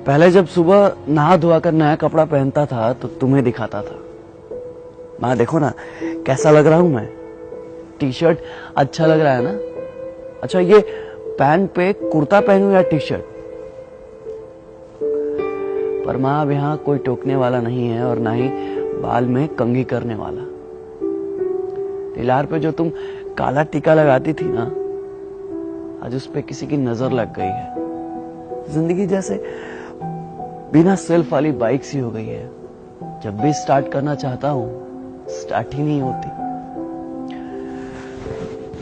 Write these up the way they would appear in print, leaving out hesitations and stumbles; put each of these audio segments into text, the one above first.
पहले जब सुबह नहा धोआ कर नया कपड़ा पहनता था तो तुम्हें दिखाता था। माँ देखो ना कैसा लग रहा हूं मैं। टी शर्ट अच्छा लग रहा है ना। अच्छा ये पैंट पे कुर्ता पहनूं या टी शर्ट। पर माँ अब यहाँ कोई टोकने वाला नहीं है और ना ही बाल में कंघी करने वाला। तिलार पे जो तुम काला टीका लगाती थी ना, आज उस पे किसी की नजर लग गई है। जिंदगी जैसे बिना सेल्फ वाली बाइक सी हो गई है। जब भी स्टार्ट करना चाहता हूं स्टार्ट ही नहीं होती।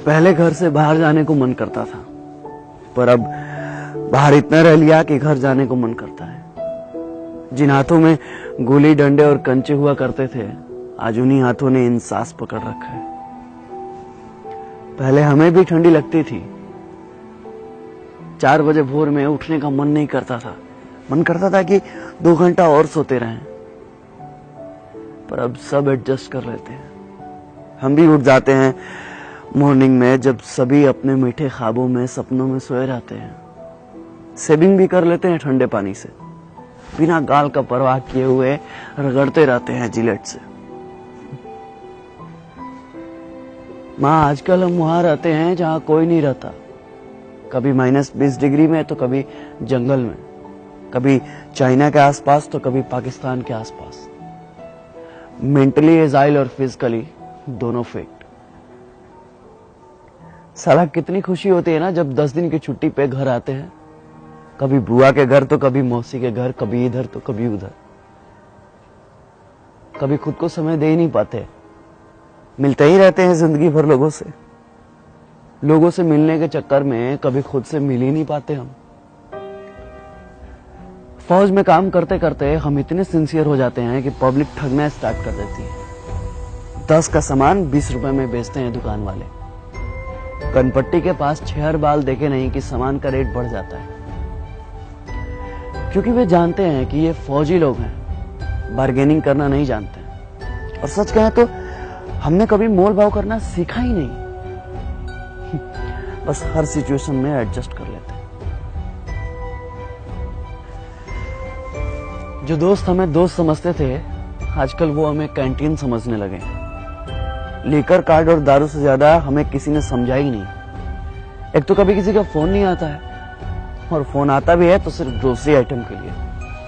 पहले घर से बाहर जाने को मन करता था, पर अब बाहर इतना रह लिया कि घर जाने को मन करता है। जिन हाथों में गोली डंडे और कंचे हुआ करते थे, आज उन्हीं हाथों ने इन सांस पकड़ रखा है। पहले हमें भी ठंडी लगती थी। 4 बजे भोर में उठने का मन नहीं करता था। मन करता था कि 2 घंटा और सोते रहें। पर अब सब एडजस्ट कर लेते हैं। हम भी उठ जाते हैं मॉर्निंग में, जब सभी अपने मीठे ख्वाबों में सपनों में सोए रहते हैं। शेविंग भी कर लेते हैं ठंडे पानी से, बिना गाल का परवाह किए हुए रगड़ते रहते हैं जिलेट से। माँ आजकल हम वहां रहते हैं जहां कोई नहीं रहता। कभी -20 डिग्री में तो कभी जंगल में, कभी चाइना के आसपास तो कभी पाकिस्तान के आसपास। मेंटली एजाइल और फिजिकली दोनों फेक्ट। साला कितनी खुशी होती है ना जब 10 दिन की छुट्टी पे घर आते हैं। कभी बुआ के घर तो कभी मौसी के घर, कभी इधर तो कभी उधर। कभी खुद को समय दे ही नहीं पाते। मिलते ही रहते हैं जिंदगी भर लोगों से। लोगों से मिलने के चक्कर में कभी खुद से मिल ही नहीं पाते हम। फौज में काम करते करते हम इतने सिंसियर हो जाते हैं कि पब्लिक ठगना स्टार्ट कर देती है। 10 का सामान 20 रुपए में बेचते हैं दुकान वाले। कनपट्टी के पास 6 बाल देखे नहीं कि सामान का रेट बढ़ जाता है, क्योंकि वे जानते हैं कि ये फौजी लोग हैं, बार्गेनिंग करना नहीं जानते हैं। और सच कहें तो हमने कभी मोल भाव करना सीखा ही नहीं। बस हर सिचुएशन में एडजस्ट कर लेते हैं। जो दोस्त हमें दोस्त समझते थे, आजकल वो हमें कैंटीन समझने लगे। लीकर कार्ड और दारू से ज्यादा हमें किसी ने समझा ही नहीं। एक तो कभी किसी का फोन नहीं आता है, और फोन आता भी है तो सिर्फ ग्रोसरी आइटम के लिए।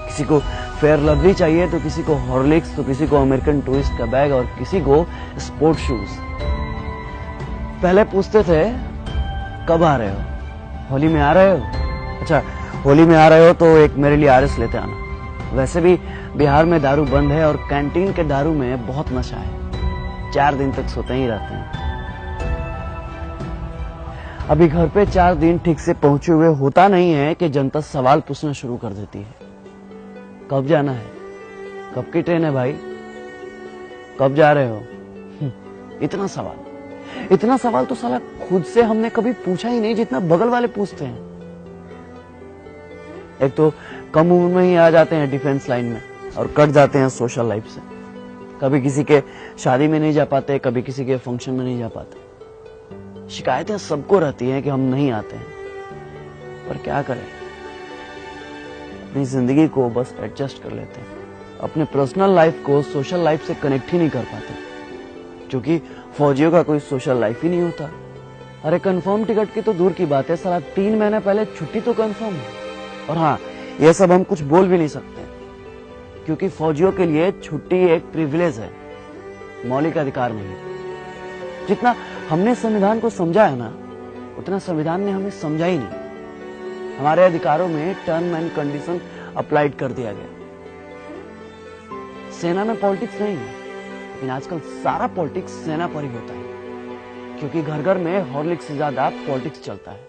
किसी को फेयर लवली चाहिए तो किसी को हॉर्लिक्स, तो किसी को अमेरिकन टूरिस्ट का बैग और किसी को स्पोर्ट शूज। पहले पूछते थे कब आ रहे हो, होली में आ रहे हो। अच्छा होली में आ रहे हो तो एक मेरे लिए आरएस लेते आना। वैसे भी बिहार में दारू बंद है और कैंटीन के दारू में बहुत नशा है। 4 दिन तक सोते ही रहते हैं। अभी घर पे 4 दिन ठीक से पहुंचे हुए होता नहीं है कि जनता सवाल पूछना शुरू कर देती है। कब जाना है, कब की ट्रेन है भाई, कब जा रहे हो। इतना सवाल तो साला खुद से हमने कभी पूछा ही नहीं जितना बगल वाले पूछते हैं। एक तो कम उम्र में ही आ जाते हैं डिफेंस लाइन में और कट जाते हैं सोशल लाइफ से। कभी किसी के शादी में नहीं जा पाते, कभी किसी के फंक्शन में नहीं जा पाते। शिकायतें सबको रहती हैं कि हम नहीं आते हैं, पर क्या करें, अपनी जिंदगी को बस एडजस्ट कर लेते हैं। अपने पर्सनल लाइफ को सोशल लाइफ से कनेक्ट ही नहीं कर पाते, क्योंकि फौजियों का कोई सोशल लाइफ ही नहीं होता। अरे कंफर्म टिकट की तो दूर की बात है, साला 3 महीने पहले छुट्टी तो कंफर्म है। और हाँ, यह सब हम कुछ बोल भी नहीं सकते, क्योंकि फौजियों के लिए छुट्टी एक प्रिविलेज है, मौलिक अधिकार नहीं। जितना हमने संविधान को समझा है ना, उतना संविधान ने हमें समझा ही नहीं। हमारे अधिकारों में टर्म एंड कंडीशन अप्लाइड कर दिया गया। सेना में पॉलिटिक्स नहीं है, लेकिन आजकल सारा पॉलिटिक्स सेना पर ही होता है, क्योंकि घर घर में हॉर्लिक्स से ज्यादा पॉलिटिक्स चलता है।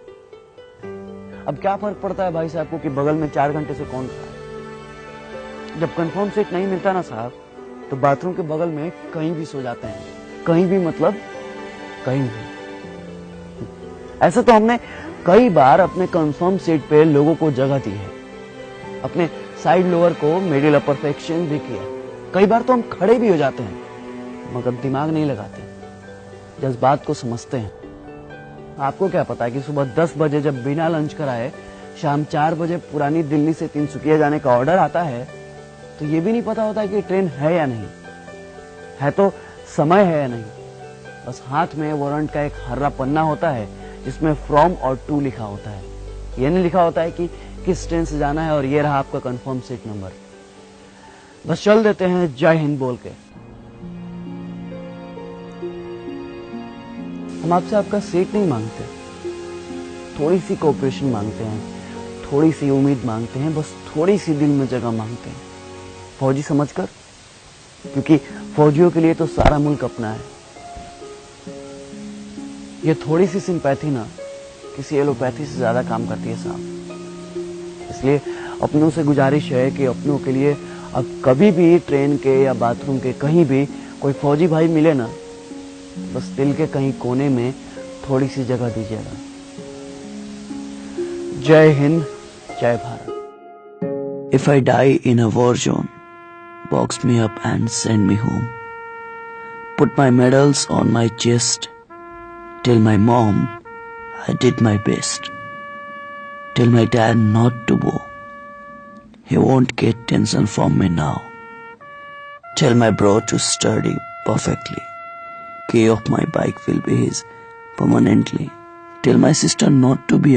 अब क्या फर्क पड़ता है भाई साहब को कि बगल में 4 घंटे से कौन खड़ा है। जब कंफर्म सीट नहीं मिलता ना साहब, तो बाथरूम के बगल में कहीं भी सो जाते हैं। कहीं भी मतलब कहीं भी। ऐसा तो हमने कई बार अपने कंफर्म सीट पे लोगों को जगह दी है, अपने साइड लोअर को मिडिल अपर सेक्शन भी किया। कई बार तो हम खड़े भी हो जाते हैं, मगर दिमाग नहीं लगाते, जज्बात को समझते हैं। आपको क्या पता है कि सुबह 10 बजे जब बिना लंच कराए शाम 4 बजे पुरानी दिल्ली से तिनसुकिया जाने का ऑर्डर आता है तो ये भी नहीं पता होता कि ट्रेन है या नहीं है, तो समय है या नहीं। बस हाथ में वारंट का एक हर्रा पन्ना होता है जिसमें फ्रॉम और टू लिखा होता है। ये नहीं लिखा होता है कि किस ट्रेन से जाना है और ये रहा आपका कंफर्म सीट नंबर। बस चल देते हैं जय हिंद बोल के। हम आपसे आपका सीट नहीं मांगते, थोड़ी सी कोऑपरेशन मांगते हैं, थोड़ी सी उम्मीद मांगते हैं, बस थोड़ी सी दिल में जगह मांगते हैं, फौजी समझकर, क्योंकि फौजियों के लिए तो सारा मुल्क अपना है। ये थोड़ी सी सिंपैथी ना किसी एलोपैथी से ज्यादा काम करती है साहब। इसलिए अपनों से गुजारिश है कि अपनों के लिए अब कभी भी ट्रेन के या बाथरूम के कहीं भी कोई फौजी भाई मिले ना, बस दिल के कहीं कोने में थोड़ी सी जगह दीजिएगा। जय हिंद, जय Bharat. If I die in a war zone, box me up and send me home. Put my medals on my chest. Tell my mom I did my best. Tell my dad not to go. He won't get tension from me now. Tell my bro to study perfectly. Key of my bike will be his permanently. Tell my sister not to be